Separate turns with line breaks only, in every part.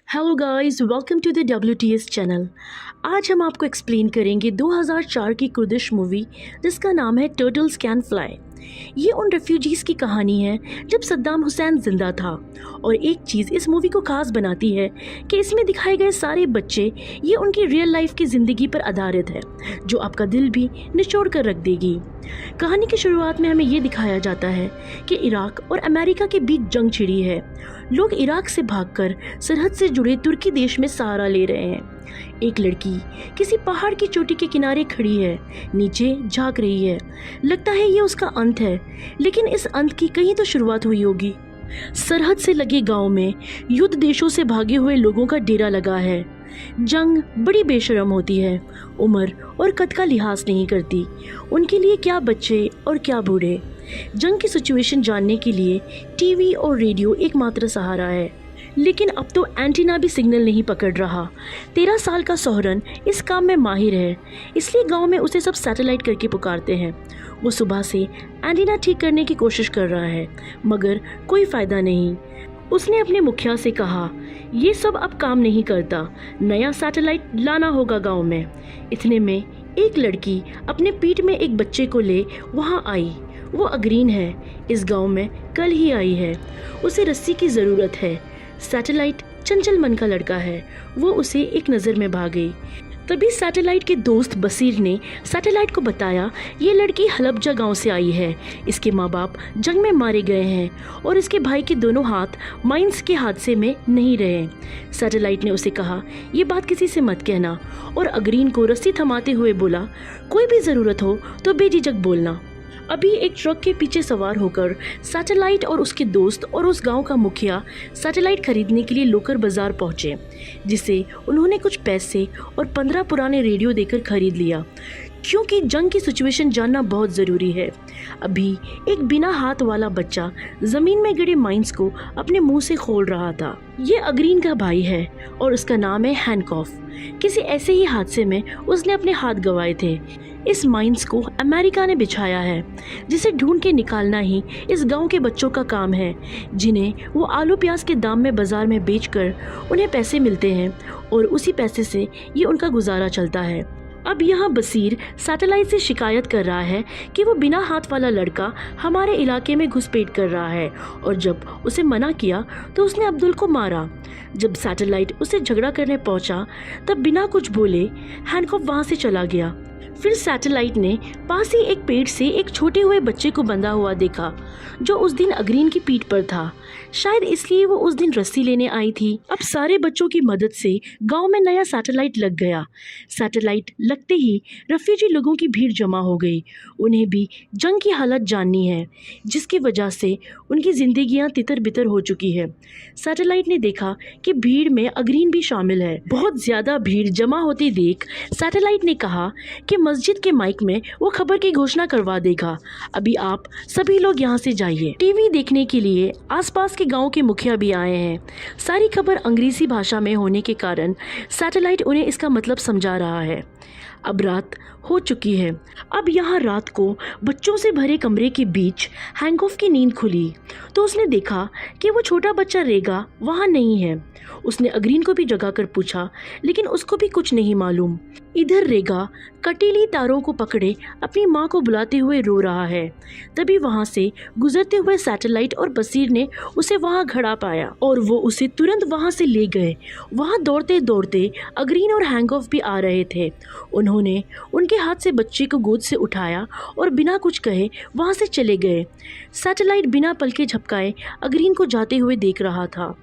Hello guys, welcome to the WTS channel. आज हम आपको एक्सप्लेन करेंगे 2004 की कुर्दिश मूवी जिसका नाम है टर्टल्स कैन फ्लाई। ये उन रेफ्यूजीज़ की कहानी है जब सद्दाम हुसैन जिंदा था। और एक चीज़ इस मूवी को खास बनाती है कि इसमें दिखाए गए सारे बच्चे ये उनकी रियल लाइफ की ज़िंदगी पर आधारित है जो आपका दिल भी निचोड़ कर रख देगी। कहानी की शुरुआत में हमें ये दिखाया जाता है कि इराक और अमेरिका के बीच जंग छिड़ी है। लोग इराक से भागकर सरहद से जुड़े तुर्की देश में सहारा ले रहे हैं। एक लड़की किसी पहाड़ की चोटी के किनारे खड़ी है, नीचे झांक रही है। लगता है ये उसका अंत है, लेकिन इस अंत की कहीं तो शुरुआत हुई होगी। सरहद से लगे गांव में युद्ध देशों से भागे हुए लोगों का डेरा लगा है। जंग बड़ी बेशर्म होती है, उम्र और कद का लिहाज नहीं करती। उनके लिए क्या बच्चे और क्या बूढ़े। जंग की सिचुएशन जानने के लिए टीवी और रेडियो एकमात्र सहारा है, लेकिन अब तो एंटीना भी सिग्नल नहीं पकड़ रहा। 13 साल का सोहरन इस काम में माहिर है, इसलिए गांव में उसे सब सैटेलाइट करके पुकारते हैं। वो सुबह से एंटीना ठीक करने की कोशिश कर रहा है, मगर कोई फ़ायदा नहीं। उसने अपने मुखिया से कहा, ये सब अब काम नहीं करता, नया सैटेलाइट लाना होगा गांव में। इतने में एक लड़की अपने पीठ में एक बच्चे को ले वहां आई। वो अग्रीन है, इस गांव में कल ही आई है। उसे रस्सी की ज़रूरत है। सैटेलाइट चंचल मन का लड़का है, वो उसे एक नज़र में भा गई। तभी सैटेलाइट के दोस्त बसीर ने सैटेलाइट को बताया, ये लड़की हलबजा गांव से आई है। इसके माँ बाप जंग में मारे गए हैं और इसके भाई के दोनों हाथ माइंस के हादसे में नहीं रहे। सैटेलाइट ने उसे कहा, ये बात किसी से मत कहना, और अग्रीन को रस्सी थमाते हुए बोला, कोई भी ज़रूरत हो तो बेझिझक बोलना। अभी एक ट्रक के पीछे सवार होकर सैटेलाइट और उसके दोस्त और उस गांव का मुखिया सैटेलाइट खरीदने के लिए लोकर बाजार पहुंचे, जिसे उन्होंने कुछ पैसे और 15 पुराने रेडियो देकर खरीद लिया, क्योंकि जंग की सिचुएशन जानना बहुत ज़रूरी है। अभी एक बिना हाथ वाला बच्चा ज़मीन में गिरे माइंस को अपने मुंह से खोल रहा था। ये अग्रीन का भाई है और उसका नाम है हैंकॉफ। किसी ऐसे ही हादसे में उसने अपने हाथ गंवाए थे। इस माइंस को अमेरिका ने बिछाया है, जिसे ढूंढ के निकालना ही इस गांव के बच्चों का काम है, जिन्हें वो आलू प्याज के दाम में बाजार में बेचकर उन्हें पैसे मिलते हैं और उसी पैसे से ये उनका गुजारा चलता है। अब यहाँ बसीर सैटेलाइट से शिकायत कर रहा है कि वो बिना हाथ वाला लड़का हमारे इलाके में घुसपैठ कर रहा है, और जब उसे मना किया तो उसने अब्दुल को मारा। जब सैटेलाइट उसे झगड़ा करने पहुंचा तब बिना कुछ बोले हैंकॉफ वहां से चला गया। फिर सैटेलाइट ने पास ही एक पेड़ से एक छोटे हुए बच्चे को बंधा हुआ देखा, जो उस दिन अग्रीन की पीठ पर था। शायद इसलिए वो उस दिन रस्सी लेने आई थी। अब सारे बच्चों की मदद से गांव में नया सैटेलाइट लग गया। सैटेलाइट लगते ही रेफ्यूजी लोगों की भीड़ जमा हो गई। उन्हें भी जंग की हालत जाननी है, जिसकी वजह से उनकी जिंदगियां तितर बितर हो चुकी है। सैटेलाइट ने देखा कि भीड़ में अग्रीन भी शामिल है। बहुत ज़्यादा भीड़ जमा होती देख सैटेलाइट ने कहा कि मस्जिद के माइक में वो खबर की घोषणा करवा देगा। अभी आप सभी लोग यहाँ से जाइए। टीवी देखने के लिए आसपास के गांव के मुखिया भी आए हैं। सारी खबर अंग्रेजी भाषा में होने के कारण सैटेलाइट उन्हें इसका मतलब समझा रहा है। अब रात हो चुकी है। अब यहाँ रात को बच्चों से भरे कमरे के बीच हैंकॉफ की नींद खुली तो उसने देखा कि वो छोटा बच्चा रेगा वहाँ नहीं है। उसने अग्रीन को भी जगा कर पूछा, लेकिन उसको भी कुछ नहीं मालूम। इधर रेगा कटीली तारों को पकड़े अपनी माँ को बुलाते हुए रो रहा है। तभी वहाँ से गुजरते हुए सैटेलाइट और बसीर ने उसे वहाँ खड़ा पाया और वो उसे तुरंत वहाँ से ले गए। वहाँ दौड़ते दौड़ते अग्रीन और हैंकॉफ भी आ रहे थे। उन्होंने उनके हाथ से बच्चे को गोद से उठाया और बिना कुछ कहे वहाँ से चले गए। सैटेलाइट बिना पलके झपकाए अग्रीन को जाते हुए देख रहा था।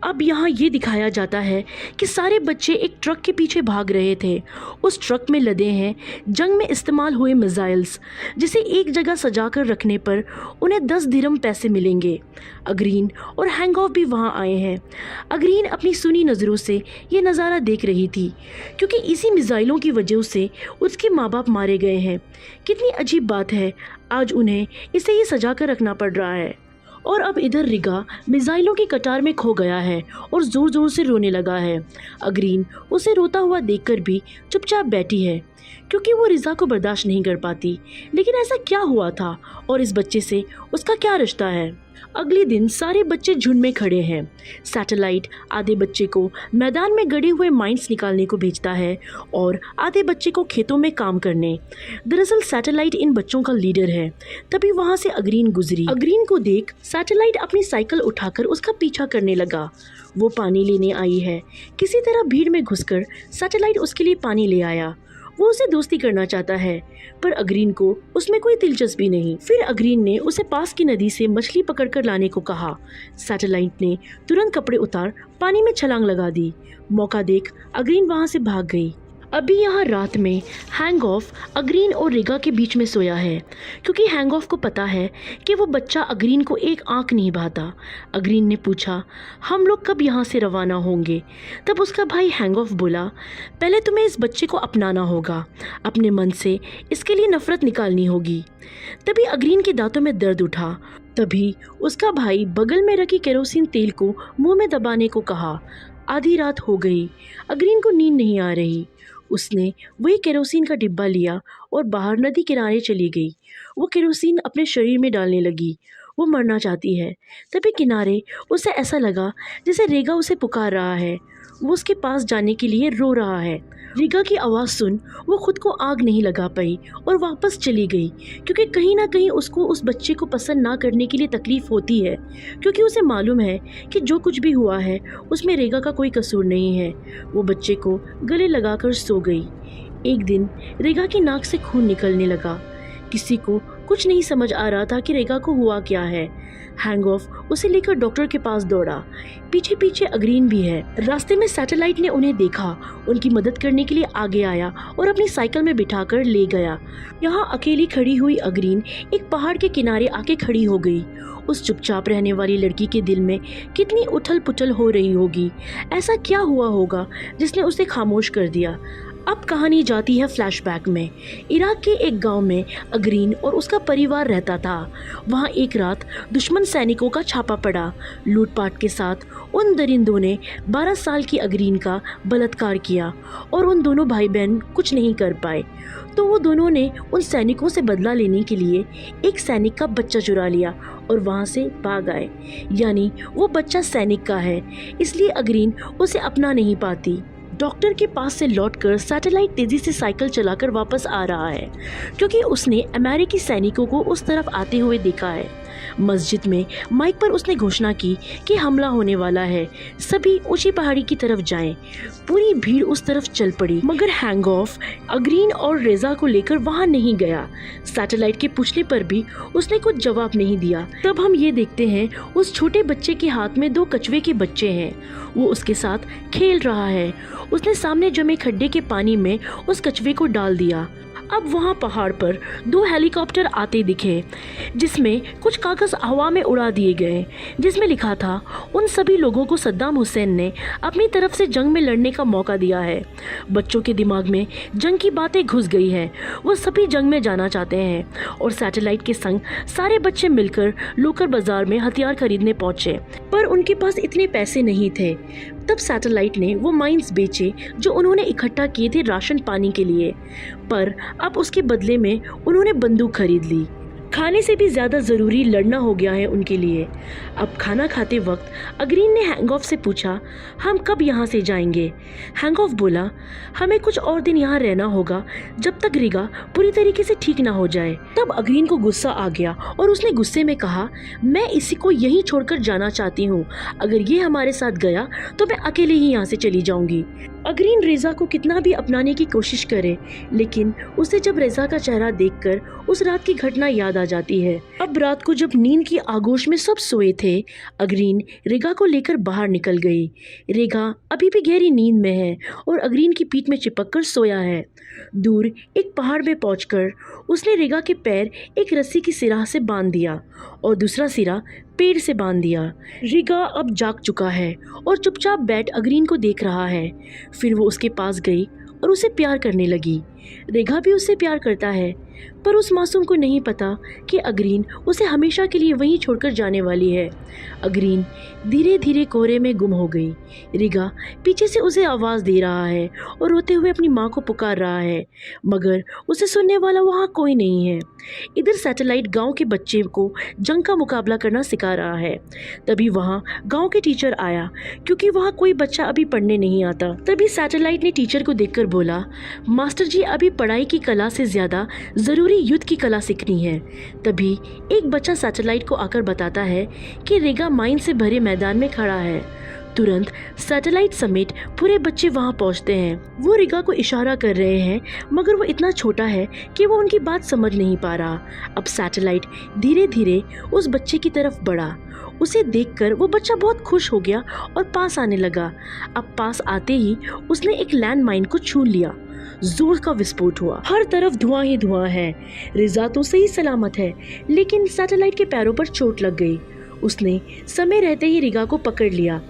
अब यहाँ ये दिखाया जाता है कि सारे बच्चे एक ट्रक के पीछे भाग रहे थे। उस ट्रक में लदे हैं जंग में इस्तेमाल हुए मिसाइल्स, जिसे एक जगह सजा कर रखने पर उन्हें 10 दिरहम पैसे मिलेंगे। अग्रीन और हैंकॉफ भी वहाँ आए हैं। अग्रीन अपनी सुनी नज़रों से ये नज़ारा देख रही थी, क्योंकि इसी मिसाइलों की वजह से उसके माँ बाप मारे गए हैं। कितनी अजीब बात है, आज उन्हें इसे ही सजा कर रखना पड़ रहा है। और अब इधर रिगा मिसाइलों की कतार में खो गया है और ज़ोर ज़ोर से रोने लगा है। अग्रीन उसे रोता हुआ देखकर भी चुपचाप बैठी है, क्योंकि वो रिजा को बर्दाश्त नहीं कर पाती। लेकिन ऐसा क्या हुआ था और इस बच्चे से उसका क्या रिश्ता है? अगले दिन सारे बच्चे झुंड में खड़े हैं। सैटेलाइट आधे बच्चे को मैदान में गड़े हुए माइंस निकालने को भेजता है और आधे बच्चे को खेतों में काम करने। दरअसल सैटेलाइट इन बच्चों का लीडर है। तभी वहां से अग्रीन गुजरी। अग्रीन को देख सैटेलाइट अपनी साइकिल उठाकर उसका पीछा करने लगा। वो पानी लेने आई है। किसी तरह भीड़ में घुसकर सैटेलाइट उसके लिए पानी ले आया। वो उसे दोस्ती करना चाहता है, पर अग्रीन को उसमें कोई दिलचस्पी नहीं। फिर अग्रीन ने उसे पास की नदी से मछली पकड़कर लाने को कहा। सैटेलाइट ने तुरंत कपड़े उतार पानी में छलांग लगा दी। मौका देख अग्रीन वहां से भाग गई। अभी यहाँ रात में हैंगऑफ अग्रीन और रेगा के बीच में सोया है, क्योंकि हैंगऑफ को पता है कि वो बच्चा अग्रीन को एक आंख नहीं भाता। अग्रीन ने पूछा, हम लोग कब यहाँ से रवाना होंगे? तब उसका भाई हैंगऑफ बोला, पहले तुम्हें इस बच्चे को अपनाना होगा, अपने मन से इसके लिए नफरत निकालनी होगी। तभी अग्रीन के दांतों में दर्द उठा। तभी उसका भाई बगल में रखी केरोसिन तेल को मुंह में दबाने को कहा। आधी रात हो गई। अग्रीन को नींद नहीं आ रही। उसने वही केरोसिन का डिब्बा लिया और बाहर नदी किनारे चली गई। वो केरोसिन अपने शरीर में डालने लगी। वो मरना चाहती है। तभी किनारे उसे ऐसा लगा जैसे रेगा उसे पुकार रहा है। वो उसके पास जाने के लिए रो रहा है। रेगा की आवाज़ सुन वो खुद को आग नहीं लगा पाई और वापस चली गई, क्योंकि कहीं ना कहीं उसको उस बच्चे को पसंद ना करने के लिए तकलीफ़ होती है, क्योंकि उसे मालूम है कि जो कुछ भी हुआ है उसमें रेगा का कोई कसूर नहीं है। वो बच्चे को गले लगाकर सो गई। एक दिन रेगा की नाक से खून निकलने लगा। किसी को कुछ नहीं समझ आ रहा था कि रेगा को हुआ क्या है। हैंगऑफ उसे लेकर डॉक्टर के पास दौड़ा। पीछे पीछे अग्रीन भी है। रास्ते में सैटेलाइट ने उन्हें देखा, उनकी मदद करने के लिए आगे आया और अपनी साइकिल में बिठाकर ले गया। यहाँ अकेली खड़ी हुई अग्रीन एक पहाड़ के किनारे आके खड़ी हो गई। उस चुपचाप रहने वाली लड़की के दिल में कितनी उथल पुथल हो रही होगी। ऐसा क्या हुआ होगा जिसने उसे खामोश कर दिया? अब कहानी जाती है फ्लैशबैक में। इराक के एक गांव में अग्रीन और उसका परिवार रहता था। वहां एक रात दुश्मन सैनिकों का छापा पड़ा। लूटपाट के साथ उन दरिंदों ने 12 साल की अग्रीन का बलात्कार किया और उन दोनों भाई बहन कुछ नहीं कर पाए। तो वो दोनों ने उन सैनिकों से बदला लेने के लिए एक सैनिक का बच्चा चुरा लिया और वहां से भाग आए। यानी वो बच्चा सैनिक का है, इसलिए अग्रीन उसे अपना नहीं पाती। डॉक्टर के पास से लौटकर सैटेलाइट तेजी से साइकिल चलाकर वापस आ रहा है, क्योंकि उसने अमेरिकी सैनिकों को उस तरफ आते हुए देखा है। मस्जिद में माइक पर उसने घोषणा की कि हमला होने वाला है, सभी ऊंची पहाड़ी की तरफ जाएं। पूरी भीड़ उस तरफ चल पड़ी, मगर हैंगऑफ अग्रीन और रेजा को लेकर वहां नहीं गया। सैटेलाइट के पूछने पर भी उसने कुछ जवाब नहीं दिया। तब हम ये देखते हैं उस छोटे बच्चे के हाथ में 2 कछुए के बच्चे हैं। वो उसके साथ खेल रहा है। उसने सामने जमे खड्डे के पानी में उस कछुए को डाल दिया। अब वहाँ पहाड़ पर 2 हेलीकॉप्टर आते दिखे, जिसमें कुछ कागज हवा में उड़ा दिए गए, जिसमें लिखा था, उन सभी लोगों को सद्दाम हुसैन ने अपनी तरफ से जंग में लड़ने का मौका दिया है। बच्चों के दिमाग में जंग की बातें घुस गई हैं। वो सभी जंग में जाना चाहते हैं और सैटेलाइट के संग सारे बच्चे मिलकर लोकल बाजार में हथियार खरीदने पहुंचे, पर उनके पास इतने पैसे नहीं थे। तब सैटेलाइट ने वो माइंस बेचे जो उन्होंने इकट्ठा किए थे राशन पानी के लिए, पर अब उसके बदले में उन्होंने बंदूक खरीद ली। खाने से भी ज़्यादा ज़रूरी लड़ना हो गया है उनके लिए। अब खाना खाते वक्त अग्रीन ने हैंगऑफ से पूछा, हम कब यहाँ से जाएंगे? हैंगऑफ बोला, हमें कुछ और दिन यहाँ रहना होगा जब तक रेगा पूरी तरीके से ठीक ना हो जाए। तब अग्रीन को गुस्सा आ गया और उसने गुस्से में कहा, मैं इसी को यहीं छोड़कर जाना चाहती हूँ। अगर ये हमारे साथ गया तो मैं अकेले ही यहाँ से चली जाऊंगी। अग्रीन रेजा को कितना भी अपनाने की कोशिश करे, लेकिन उसे जब रेजा का चेहरा देखकर उस रात की घटना याद आ जाती है। अब रात को जब नींद की आगोश में सब सोए थे, अग्रीन रेगा को लेकर बाहर निकल गई। रेगा अभी भी गहरी नींद में है और अग्रीन की पीठ में चिपककर सोया है। दूर एक पहाड़ में पहुंचकर उसने रेगा के पैर एक रस्सी की सिरा से बांध दिया और दूसरा सिरा पेड़ से बांध दिया। रेगा अब जाग चुका है और चुपचाप बैठ अग्रीन को देख रहा है। फिर वो उसके पास गई और उसे प्यार करने लगी। रेगा भी उससे प्यार करता है, पर उस मासूम को नहीं पता कि अग्रीन उसे हमेशा के लिए वहीं छोड़कर जाने वाली है। अग्रीन धीरे धीरे कोहरे में गुम हो गई। रेगा पीछे से उसे आवाज़ दे रहा है और रोते हुए अपनी माँ को पुकार रहा है, मगर उसे सुनने वाला वहाँ कोई नहीं है। इधर सैटेलाइट गांव के बच्चे को जंग का मुकाबला करना सिखा रहा है। तभी वहाँ गांव के टीचर आया, क्योंकि वहाँ कोई बच्चा अभी पढ़ने नहीं आता। तभी सैटेलाइट ने टीचर को देखकर बोला, मास्टर जी, अभी पढ़ाई की कला से ज़्यादा ज़रूरी युद्ध की कला सीखनी है। तभी एक बच्चा सैटेलाइट को आकर बताता है कि रेगा माइन से भरे मैदान में खड़ा है। तुरंत सैटेलाइट समेत पूरे बच्चे वहां पहुंचते हैं। वो रेगा को इशारा कर रहे हैं, मगर वो इतना छोटा है कि वो उनकी बात समझ नहीं पा रहा। अब सैटेलाइट धीरे धीरे उस बच्चे की तरफ बढ़ा। उसे देखकर वो बच्चा बहुत खुश हो गया और पास आने लगा। अब पास आते ही उसने एक लैंड माइन को छू लिया। जोर का विस्फोट हुआ, हर तरफ धुआं ही धुआं है। रिजा तो सही सलामत है, लेकिन सैटेलाइट के पैरों पर चोट लग गई। उसने समय रहते ही रिगा को पकड़ लिया।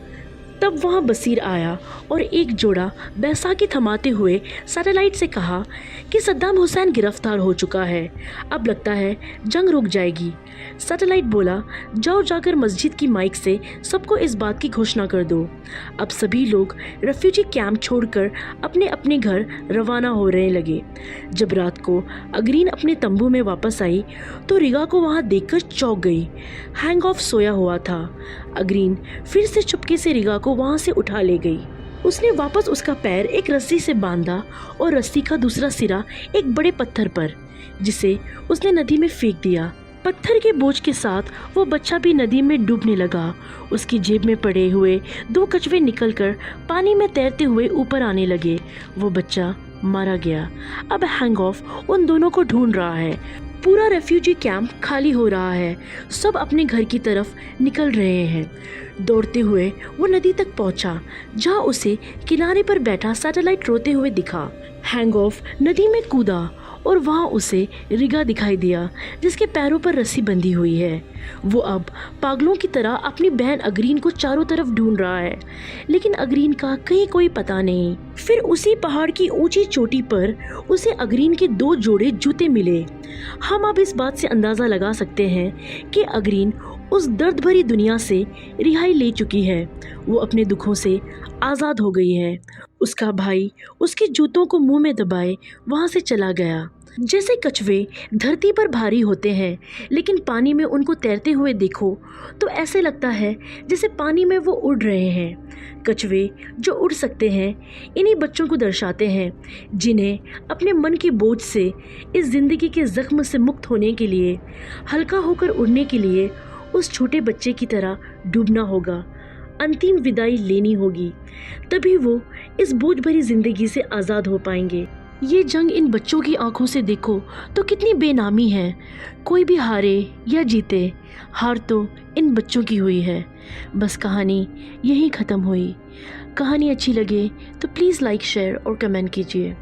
तब वहाँ बसीर आया और एक जोड़ा बैसाखी थमाते हुए सैटेलाइट से कहा कि सद्दाम हुसैन गिरफ्तार हो चुका है, अब लगता है जंग रुक जाएगी। सैटेलाइट बोला, जाओ जाकर मस्जिद की माइक से सबको इस बात की घोषणा कर दो। अब सभी लोग रेफ्यूजी कैंप छोड़कर अपने अपने घर रवाना हो रहे लगे। जब रात को अग्रीन अपने तंबू में वापस आई तो रिगा को वहाँ देखकर चौंक गई। हैंग ऑफ सोया हुआ था। अग्रीन फिर से चुपके से रिगा को वहाँ से उठा ले गई। उसने वापस उसका पैर एक रस्सी से बांधा और रस्सी का दूसरा सिरा एक बड़े पत्थर पर, जिसे उसने नदी में फेंक दिया। पत्थर के बोझ के साथ वो बच्चा भी नदी में डूबने लगा। उसकी जेब में पड़े हुए 2 कछुए निकलकर पानी में तैरते हुए ऊपर आने लगे। वो बच्चा मारा गया। अब हैंग ऑफ उन दोनों को ढूंढ रहा है। पूरा रेफ्यूजी कैंप खाली हो रहा है। सब अपने घर की तरफ निकल रहे हैं। दौड़ते हुए वो नदी तक पहुंचा, जहां उसे किनारे पर बैठा सैटेलाइट रोते हुए दिखा। हैंग ऑफ नदी में कूदा और वहां उसे रिगा दिखाई दिया, जिसके पैरों पर रस्सी बंधी हुई है। वो अब पागलों की तरह अपनी बहन अग्रीन को चारों तरफ ढूंढ रहा है, लेकिन अग्रीन का कहीं कोई पता नहीं। फिर उसी पहाड़ की ऊंची चोटी पर उसे अग्रीन के 2 जोड़े जूते मिले। हम अब इस बात से अंदाज़ा लगा सकते हैं कि अग्रीन उस दर्द भरी दुनिया से रिहाई ले चुकी है। वो अपने दुखों से आज़ाद हो गई है। उसका भाई उसके जूतों को मुंह में दबाए वहाँ से चला गया। जैसे कछुए धरती पर भारी होते हैं, लेकिन पानी में उनको तैरते हुए देखो तो ऐसे लगता है जैसे पानी में वो उड़ रहे हैं। कछुए जो उड़ सकते हैं इन्हीं बच्चों को दर्शाते हैं, जिन्हें अपने मन के बोझ से, इस ज़िंदगी के ज़ख्म से मुक्त होने के लिए, हल्का होकर उड़ने के लिए उस छोटे बच्चे की तरह डूबना होगा, अंतिम विदाई लेनी होगी। तभी वो इस बोझ भरी जिंदगी से आज़ाद हो पाएंगे। ये जंग इन बच्चों की आंखों से देखो तो कितनी बेनामी है। कोई भी हारे या जीते, हार तो इन बच्चों की हुई है। बस कहानी यहीं ख़त्म हुई। कहानी अच्छी लगे तो प्लीज़ लाइक, शेयर और कमेंट कीजिए।